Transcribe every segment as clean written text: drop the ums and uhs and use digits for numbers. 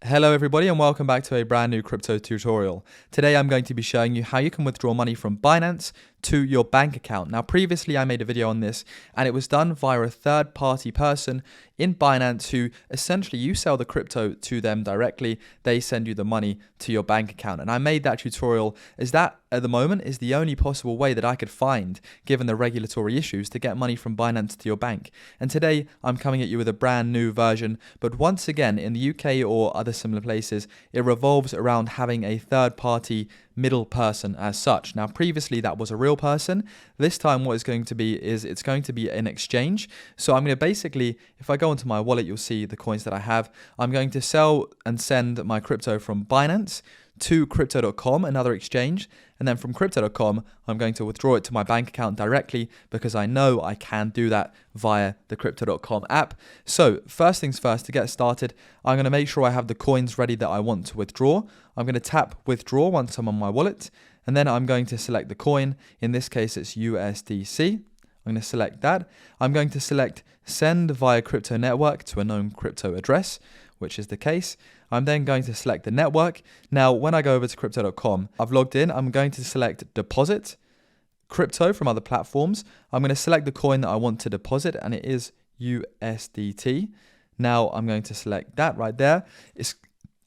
Hello everybody and welcome back to a brand new crypto tutorial. Today I'm going to be showing you how you can withdraw money from Binance to your bank account. Now previously I made a video on this and it was done via a third party person in Binance who essentially you sell the crypto to them directly, they send you the money to your bank account. And I made that tutorial as that at the moment is the only possible way that I could find, given the regulatory issues, to get money from Binance to your bank. And today I'm coming at you with a brand new version, but once again in the UK or other similar places, it revolves around having a third party middle person as such. Now previously that was a real person. This time what it's going to be is it's going to be an exchange. So I'm going to basically, if I go into my wallet, you'll see the coins that I have. I'm going to sell and send my crypto from Binance to crypto.com, another exchange, and then from crypto.com I'm going to withdraw it to my bank account directly because I know I can do that via the crypto.com app. So first things first, to get started, I'm going to make sure I have the coins ready that I want to withdraw. I'm going to tap withdraw once I'm on my wallet, and then I'm going to select the coin. In this case it's USDC. I'm going to select that. I'm going to select send via crypto network to a known crypto address, which is the case. I'm then going to select the network. Now, when I go over to crypto.com, I've logged in. I'm going to select deposit crypto from other platforms. I'm going to select the coin that I want to deposit, and it is USDT. Now, I'm going to select that right there.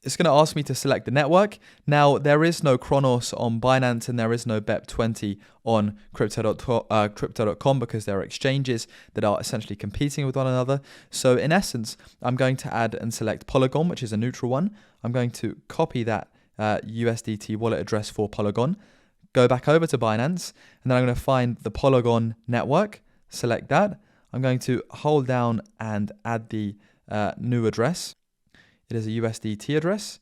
It's going to ask me to select the network. Now, there is no Chronos on Binance and there is no BEP20 on crypto.com because there are exchanges that are essentially competing with one another. So in essence, I'm going to add and select Polygon, which is a neutral one. I'm going to copy that USDT wallet address for Polygon, go back over to Binance, and then I'm going to find the Polygon network, select that. I'm going to hold down and add the new address. It is a USDT address.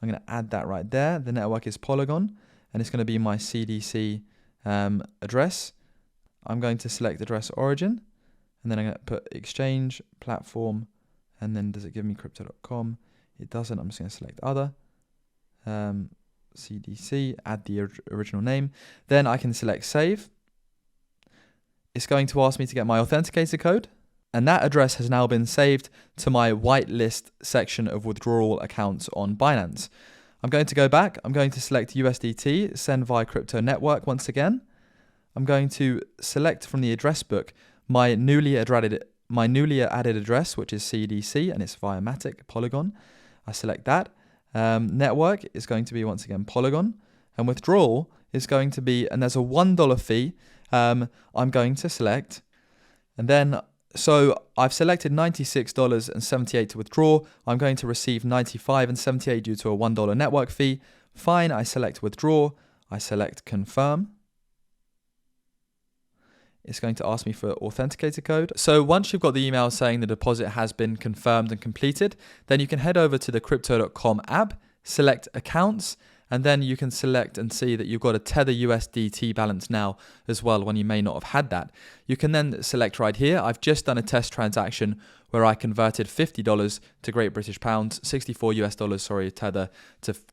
I'm going to add that right there. The network is Polygon, and it's going to be my CDC address. I'm going to select address origin, and then I'm going to put exchange, platform, and then does it give me crypto.com? It doesn't. I'm just going to select other, CDC, add the original name. Then I can select save. It's going to ask me to get my authenticator code. And that address has now been saved to my whitelist section of withdrawal accounts on Binance. I'm going to go back. I'm going to select USDT, send via crypto network once again. I'm going to select from the address book my newly added address, which is CDC, and it's via Matic, Polygon. I select that. Network is going to be once again Polygon. And withdrawal is going to be, and there's a $1 fee, I'm going to select. And then so I've selected $96.78 to withdraw. I'm going to receive $95.78 due to a $1 network fee. Fine, I select withdraw. I select confirm. It's going to ask me for authenticator code. So once you've got the email saying the deposit has been confirmed and completed, then you can head over to the crypto.com app, select accounts, and then you can select and see that you've got a Tether USDT balance now as well when you may not have had that. You can then select right here. I've just done a test transaction where I converted $50 to Great British Pounds, 64 US dollars, sorry, Tether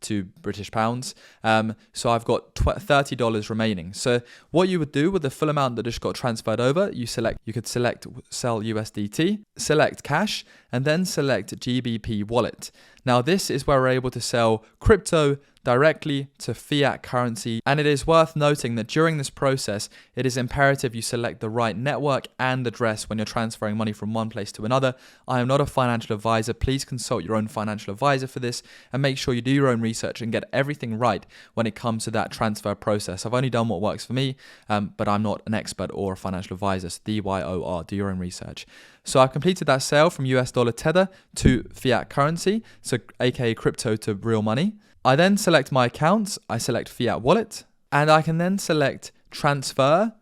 to British Pounds. So I've got $30 remaining. So what you would do with the full amount that just got transferred over, you could select sell USDT, select cash, and then select GBP wallet. Now this is where we're able to sell crypto directly to fiat currency, and it is worth noting that during this process it is imperative you select the right network and address when you're transferring money from one place to another. I am not a financial advisor. Please consult your own financial advisor for this and make sure you do your own research and get everything right when it comes to that transfer process. I've only done what works for me, but I'm not an expert or a financial advisor. So DYOR, do your own research. So I've completed that sale from US dollar Tether to fiat currency, so aka crypto to real money. I then select my accounts, I select fiat wallet, and I can then select transfer,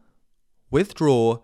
withdraw,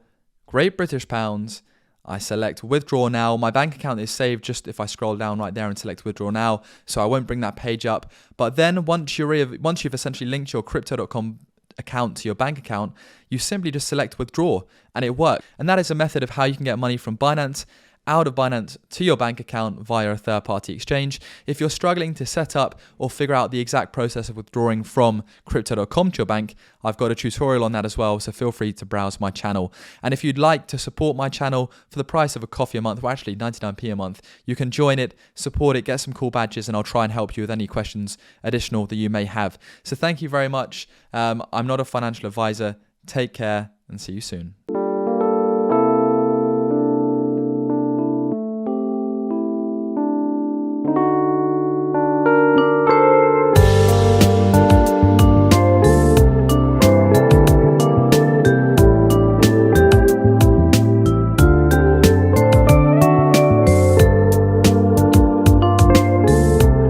Great British Pounds. I select withdraw now. My bank account is saved just if I scroll down right there and select withdraw now, so I won't bring that page up. But then once you've essentially linked your crypto.com account to your bank account, you simply just select withdraw and it works. And that is a method of how you can get money from Binance out of Binance to your bank account via a third-party exchange. If you're struggling to set up or figure out the exact process of withdrawing from crypto.com to your bank, I've got a tutorial on that as well, so feel free to browse my channel. And if you'd like to support my channel for the price of a coffee a month, well actually 99p a month, you can join it, support it, get some cool badges, and I'll try and help you with any questions additional that you may have. So thank you very much. I'm not a financial advisor. Take care and see you soon.